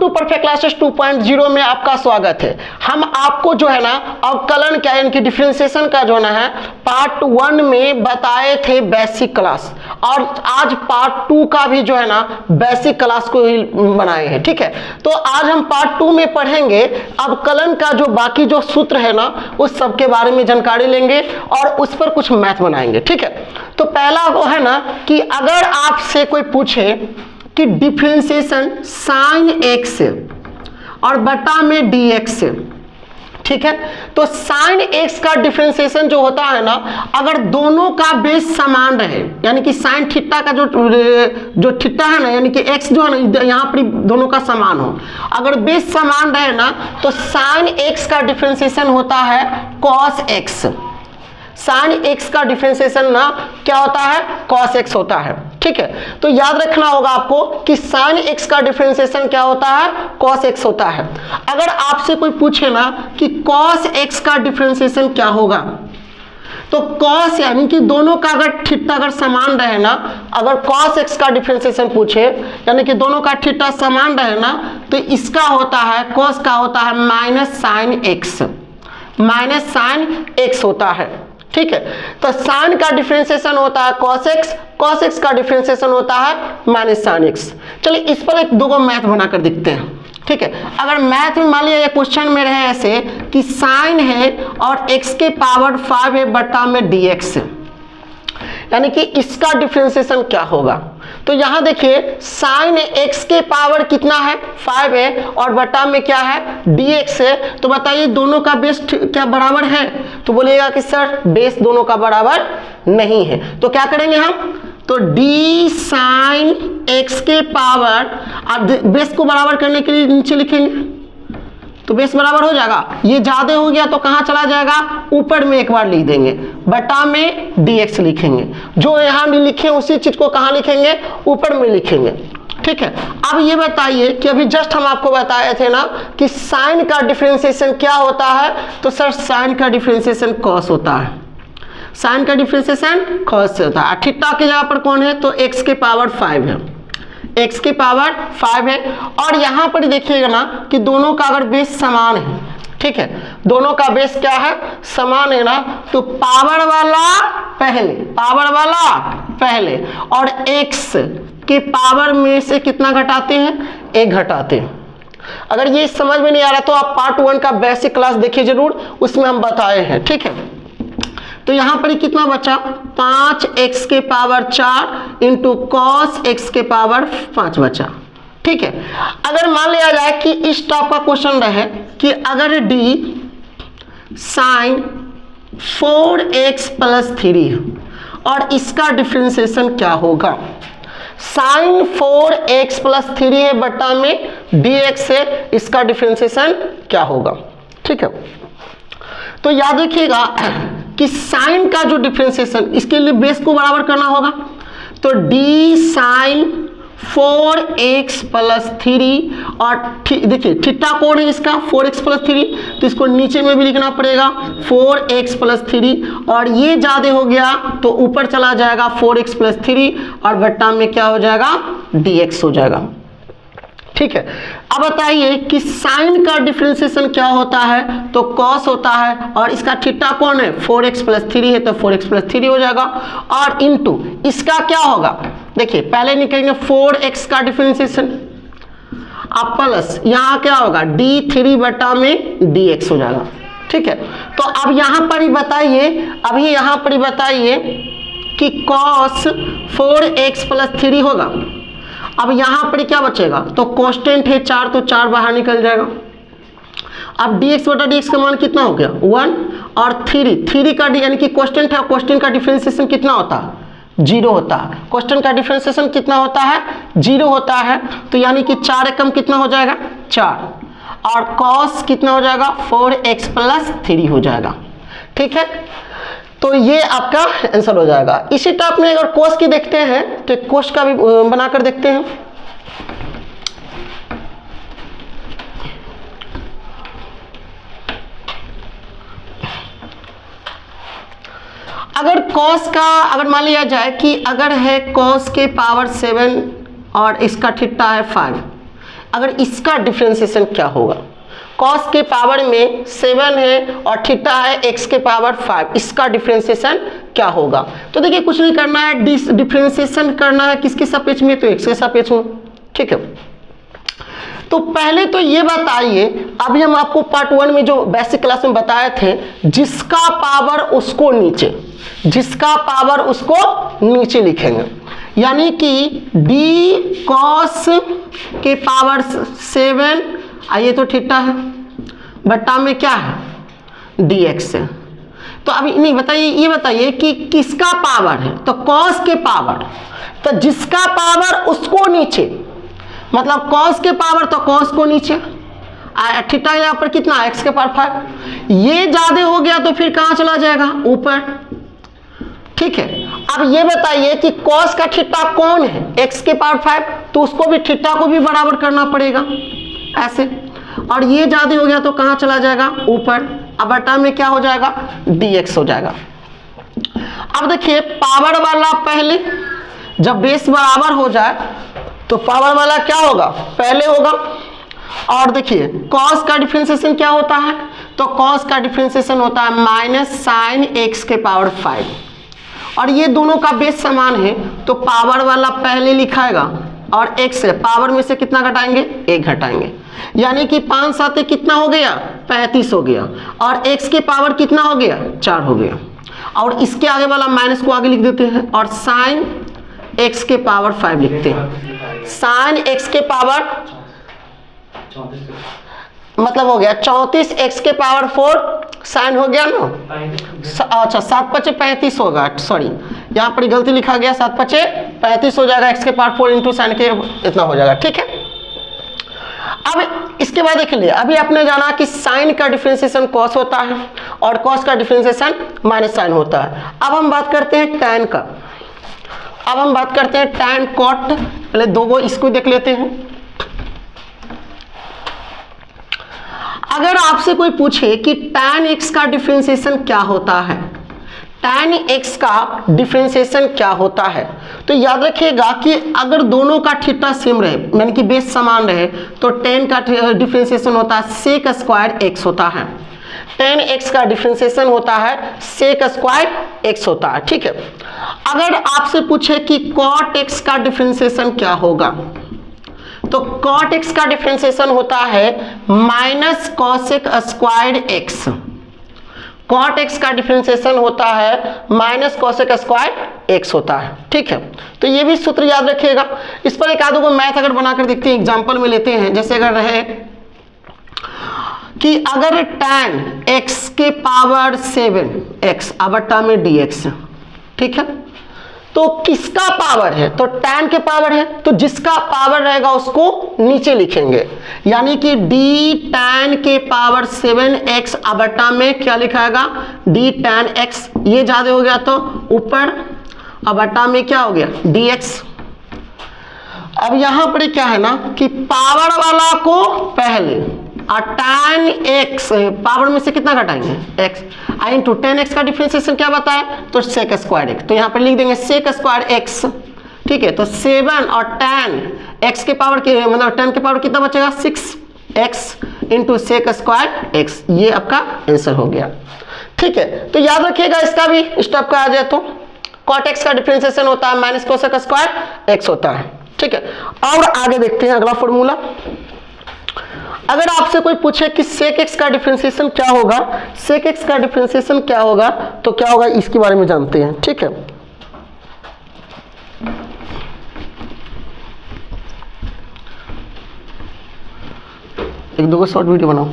To perfect classes 2.0 में आपका स्वागत है। हम आपको जो है ना अवकलन क्या यानी कि डिफरेंशिएशन का जो है पार्ट 1 में बताए थे बेसिक क्लास, और आज पार्ट 2 का भी जो है ना बेसिक क्लास को ही बनाए हैं। ठीक है, तो आज हम पार्ट 2 में पढ़ेंगे अवकलन का जो बाकी जो सूत्र है ना उस सब के बारे में जानकारी लेंगे और उस पर कुछ मैथ बनाएंगे। ठीक है, तो पहला वो है ना कि अगर आपसे कोई पूछे कि डिफरेंशिएशन साइन एक्स और बटा में डी एक्स, ठीक है, तो साइन एक्स का डिफरेंशिएशन जो होता है ना, अगर दोनों का बेस समान रहे यानी कि साइन थीटा का जो थीटा है ना यानी कि एक्स जो है ना यहाँ पर दोनों का समान हो, अगर बेस समान रहे ना तो साइन एक्स का डिफरेंशिएशन होता है कॉस एक्स। साइन एक्स का डिफरेंशिएशन ना क्या होता है, कॉस एक्स होता है। ठीक है, तो याद रखना होगा आपको कि साइन एक्स का डिफरेंशिएशन क्या होता है, कॉस एक्स होता है। अगर आपसे कोई पूछे ना कि कॉस एक्स का डिफरेंशिएशन क्या होगा, तो कॉस यानी कि दोनों का अगर थीटा अगर समान रहे ना, अगर कॉस एक्स का डिफरेंशिएशन पूछे यानी कि दोनों का थीटा समान रहे ना, तो इसका होता है कॉस का होता है minus sine x, minus sine x होता है। ठीक है, तो साइन का डिफरेंशिएशन होता है कॉस एक्स, कॉस एक्स का डिफरेंशिएशन होता है माइनस साइन एक्स। चलिए इस पर एक दो मैथ बनाकर देखते हैं। ठीक है, अगर मैथ में मान लिया ये क्वेश्चन में रहे ऐसे कि साइन है और x के पावर 5 है बटा में dx है, यानी कि इसका डिफरेंशिएशन क्या होगा, तो यहां देखिए साइन x के पावर कितना है 5 है और बटा में क्या है dx है, तो बताइए दोनों का बेस क्या बराबर है, तो बोलिएगा कि सर बेस दोनों का बराबर नहीं है। तो क्या करेंगे हम, तो d साइन x के पावर, अब बेस को बराबर करने के लिए नीचे लिखेंगे तो बेस बराबर हो जाएगा, ये ज्यादा हो गया तो कहाँ चला जाएगा, ऊपर में एक बार लिख देंगे, बटा में dx लिखेंगे, जो यहाँ भी लिखे उसी चीज को कहाँ लिखेंगे, ऊपर में लिखेंगे। ठीक है, अब ये बताइए कि अभी जस्ट हम आपको बताए थे ना कि साइन का डिफरेंशिएशन क्या होता है, तो सर साइन का डिफरेंशिएशन कॉस होता है, साइन का डिफरेंशिएशन कॉस से होता है। थीटा की जगह पर कौन है, तो x के पावर 5 है, x की पावर 5 है, और यहां पर देखिएगा ना कि दोनों का अगर बेस समान है, ठीक है, दोनों का बेस क्या है, समान है ना, तो पावर वाला पहले, पावर वाला पहले, और x के पावर में से कितना घटाते हैं, 1 घटाते हैं। अगर ये समझ में नहीं आ रहा तो आप पार्ट 1 का बेसिक क्लास देखिए जरूर, उसमें हम बताए हैं। ठीक है, तो यहां पर कितना बचा, 5x के पावर 4 इंटू कॉस एक्स के पावर 5 बचा। ठीक है, अगर मान लिया जाए कि इस टाइप का क्वेश्चन रहे कि अगर d साइन 4x प्लस 3 और इसका डिफरेंशिएशन क्या होगा, साइन 4x प्लस 3 है बटा में dx है, इसका डिफरेंशिएशन क्या होगा। ठीक है, तो याद रखिएगा कि साइन का जो डिफरेंशिएशन, इसके लिए बेस को बराबर करना होगा, तो d साइन 4x प्लस 3 और देखिए थीटा कौन है इसका, 4x प्लस 3, तो इसको नीचे में भी लिखना पड़ेगा 4x प्लस 3, और ये ज्यादा हो गया तो ऊपर चला जाएगा 4x प्लस 3 और बट्टा में क्या हो जाएगा, dx हो जाएगा। ठीक है, अब बताइए कि साइन का डिफरेंशिएशन क्या होता है, तो कॉस होता है, और इसका थीटा कौन है, 4x प्लस 3 है, तो 4x प्लस 3 हो जाएगा, और इनटू इसका क्या होगा, देखिए पहले निकलेंगे 4x का डिफरेंशिएशन, अब प्लस यहाँ क्या होगा d3 बटा में dx हो जाएगा। ठीक है, तो अब यहाँ पर ही बताइए, अभी यहाँ पर ही बताइए कि cos 4x प्लस 3 होगा, अब यहां पर क्या बचेगा, तो कांस्टेंट है 4, तो 4 बाहर निकल जाएगा। अब dx बटा dx का मान कितना हो गया 1, और 3 का यानी कि कांस्टेंट है, कांस्टेंट का डिफरेंशिएशन कितना होता है, 0 होता है, कांस्टेंट का डिफरेंशिएशन कितना होता है, 0 होता है, तो यानी कि 4 एकम कितना हो जाएगा 4, और cos कितना हो जाएगा 4x प्लस 3 हो जाएगा। ठीक है, तो ये आपका आंसर हो जाएगा। इसी टाइप में अगर कोस की देखते हैं तो कोस का भी बनाकर देखते हैं। अगर कॉस का अगर मान लिया जाए कि अगर है कॉस के पावर 7 और इसका थीटा है 5, अगर इसका डिफरेंशिएशन क्या होगा, cos के पावर में 7 है और थीटा है x के पावर 5, इसका डिफरेंशिएशन क्या होगा। तो देखिए कुछ नहीं करना है, डिफरेंशिएशन करना है किसके सापेक्ष में, तो x के सापेक्ष में, ठीक है। तो पहले तो ये बताइए, अभी हम आपको पार्ट 1 में जो बेसिक क्लास में बताए थे, जिसका पावर उसको नीचे, जिसका पावर उसको नीचे लिखेंगे, यानी कि d cos के पावर 7, आइए तो थीटा है, बट्टा में क्या है dx है। तो अभी नहीं बताइए, ये बताइए कि किसका पावर है, तो cos के पावर, तो जिसका पावर उसको नीचे, मतलब cos के पावर तो cos को नीचे, थीटा यहाँ पर कितना x के पावर 5, ये ज्यादा हो गया तो फिर कहाँ चला जाएगा, ऊपर, ठीक है। अब ये बताइए कि cos का थीटा कौन है, x के पावर 5, तो उसको भी थीटा को भी बराबर करना पड़ेगा ऐसे, और ये ज्यादा हो गया तो कहाँ चला जाएगा, ऊपर, अब बटा में क्या हो जाएगा, dx हो जाएगा। अब देखिए पावर वाला पहले, जब बेस बराबर हो जाए तो पावर वाला क्या होगा, पहले होगा। और देखिए cos का डिफरेंशिएशन क्या होता है, तो cos का डिफरेंशिएशन होता है माइनस साइन x के पावर 5, और ये दोनों का बेस समान है तो पावर वाला पहले लिखाएगा और x से पावर में से कितना घटाएंगे, 1 घटाएंगे, यानी कि 5 साते कितना हो गया, 35 हो गया, और x के पावर कितना हो गया, 4 हो गया, और इसके आगे वाला माइनस को आगे लिख देते हैं और साइन x के पावर 5 लिखते हैं, साइन x के पावर मतलब हो गया 34, x के पावर 4 साइन हो गया ना, अच्छा 7 पचे 35 होगा, सॉरी यहाँ पर गलती लिखा गया, 7 पचे 35 हो जाएगा, x के पावर 4 इंटू साइन के इतना हो जाएगा, ठीक है। अब इसके बाद देख लिए, अभी आपने जाना कि साइन का डिफरेंशिएशन cos होता है और cos का डिफरेंशिएशन माइनस साइन होता है। अब हम बात करते हैं tan का, अब हम बात करते हैं tan cot, पहले दो गो इसको देख लेते हैं। अगर आपसे कोई पूछे कि tan x का डिफरेंशिएशन क्या होता है, tan x का डिफरेंशिएशन क्या होता है, तो याद रखिएगा कि अगर दोनों का थीटा सेम रहे, यानी कि बेस समान रहे, तो tan का डिफरेंशिएशन होता है sec स्क्वायर x होता है, tan x का डिफरेंशिएशन होता है sec स्क्वायर x होता है, ठीक है। अगर आपसे पूछे कि cot x का डिफरेंशिएशन क्या होगा, तो cot x का डिफरेंशिएशन होता है minus cosec square x, cot x का डिफरेंशिएशन होता है माइनस cosec स्क्वायर x होता है, ठीक है। तो ये भी सूत्र याद रखिएगा। इस पर एक आधो को मैथ अगर बनाकर देखते हैं, एग्जांपल में लेते हैं, जैसे अगर रहे कि अगर tan x के पावर 7x बटा में dx, ठीक है, तो किसका पावर है, तो tan के पावर है, तो जिसका पावर रहेगा उसको नीचे लिखेंगे, यानी कि d tan के पावर 7x बटा में क्या लिखाएगा, d tan x, ये ज्यादा हो गया तो ऊपर, बटा में क्या हो गया, dx। अब यहां पर क्या है ना कि पावर वाला को पहले, और tan x पावर में से कितना घटाएंगे, x, इंटू tan x का डिफरेंशिएशन क्या बताया, तो sec स्क्वायर x, तो यहाँ पर लिख देंगे sec स्क्वायर x, ठीक है। तो 7 और tan x के पावर के मतलब tan के पावर कितना बचेगा, 6x into sec square x, ये आपका आंसर हो गया, ठीक है। तो याद रखिएगा इसका भी स्टेप का आ जाए तो cot x का डिफरेंशिएशन होता है माइनस cosec स्क्वायर x होता है, ठीक है। और आगे देखते हैं अगला फॉर्मूला। अगर आपसे कोई पूछे कि sec x का डिफरेंशिएशन क्या होगा, sec x का डिफरेंशिएशन क्या होगा, तो क्या होगा इसके बारे में जानते हैं, ठीक है। एक दो शॉर्ट वीडियो बनाओ।